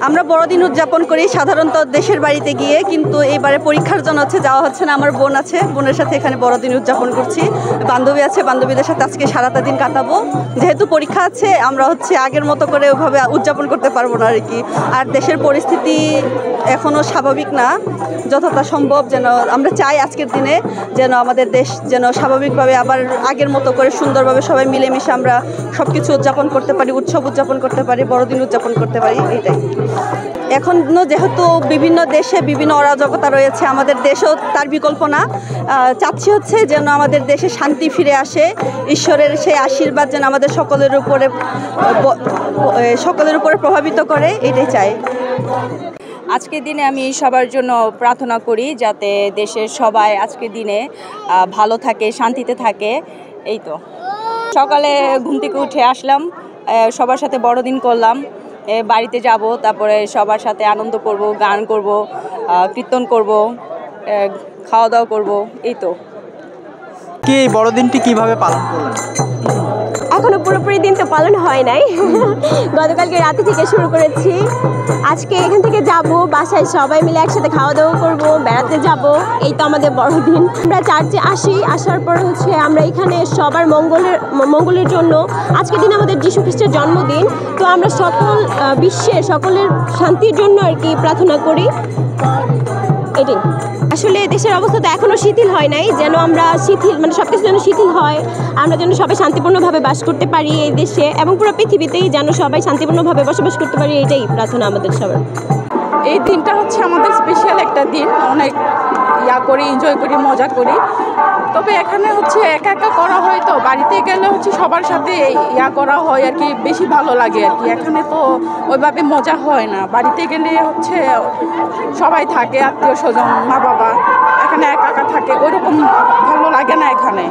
আমরা বড়দিন উদযাপন করি সাধারণত দেশের বাড়িতে গিয়ে, কিন্তু এবারে পরীক্ষার জন্য যাওয়া হচ্ছে না। আমার বোন আছে, বোনের সাথে এখানে বড়দিন উদযাপন করছি। বান্ধবী আছে, বান্ধবীদের সাথে আজকে সারাটা দিন কাটাবো। যেহেতু পরীক্ষা আছে, আমরা আগের মতো করে ওইভাবে উদযাপন করতে পারবো না আর কি। আর দেশের পরিস্থিতি এখনও স্বাভাবিক না। যতটা সম্ভব যেন আমরা চাই আজকের দিনে যেন আমাদের দেশ যেন স্বাভাবিকভাবে আবার আগের মতো করে সুন্দরভাবে সবাই মিলেমিশে আমরা সব কিছু উদযাপন করতে পারি, উৎসব উদযাপন করতে পারি, বড়দিন উদযাপন করতে পারি। এইটাই। এখনও যেহেতু বিভিন্ন দেশে বিভিন্ন অরাজকতা রয়েছে, আমাদের দেশও তার বিকল্প না। চাচ্ছি যেন আমাদের দেশে শান্তি ফিরে আসে, ঈশ্বরের সেই আশীর্বাদ যেন আমাদের সকলের উপরে প্রভাবিত করে, এটাই চাই। আজকের দিনে আমি সবার জন্য প্রার্থনা করি যাতে দেশের সবাই আজকের দিনে ভালো থাকে, শান্তিতে থাকে। এই তো সকালে ঘুম থেকে উঠে আসলাম, সবার সাথে বড়দিন করলাম, বাড়িতে যাব, তারপরে সবার সাথে আনন্দ করব, গান করব, কীর্তন করব, খাওয়া দাওয়া করব। এই তো। কি বড়দিনটি কিভাবে পালন করলেন? এখনো পুরোপুরি দিন তো পালন হয় নাই, গতকালকে রাতে থেকে শুরু করেছি। আজকে এখান থেকে যাব, বাসায় সবাই মিলে একসাথে খাওয়া দাওয়া করব, বেড়াতে যাব। এই তো আমাদের বড়দিন। আমরা চার্চে আসার পর আমরা এখানে সবার মঙ্গলের জন্য আজকের দিন আমাদের যীশু খ্রিস্টের জন্মদিন, তো আমরা বিশ্বের সকলের শান্তির জন্য আর কি প্রার্থনা করি। এটাই। আসলে দেশের অবস্থা তো এখনও শিথিল হয় নাই, যেন আমরা সব কিছু যেন শিথিল হয়, আমরা যেন সবাই শান্তিপূর্ণভাবে বাস করতে পারি এই দেশে এবং পুরো পৃথিবীতেই যেন সবাই শান্তিপূর্ণভাবে বসবাস করতে পারি, এটাই প্রার্থনা আমাদের সবার। এই দিনটা আমাদের স্পেশাল একটা দিন, অনেক করি, এনজয় করি, মজা করি। তবে এখানে একা একা করা হয়, তো বাড়িতে গেলে সবার সাথে করা হয় আর কি, বেশি ভালো লাগে আর কি। এখানে তো ওইভাবে মজা হয় না। বাড়িতে গেলে সবাই থাকে, আত্মীয় স্বজন, মা বাবা। এখানে একা একা থাকে, ওইরকম ভালো লাগে না এখানে।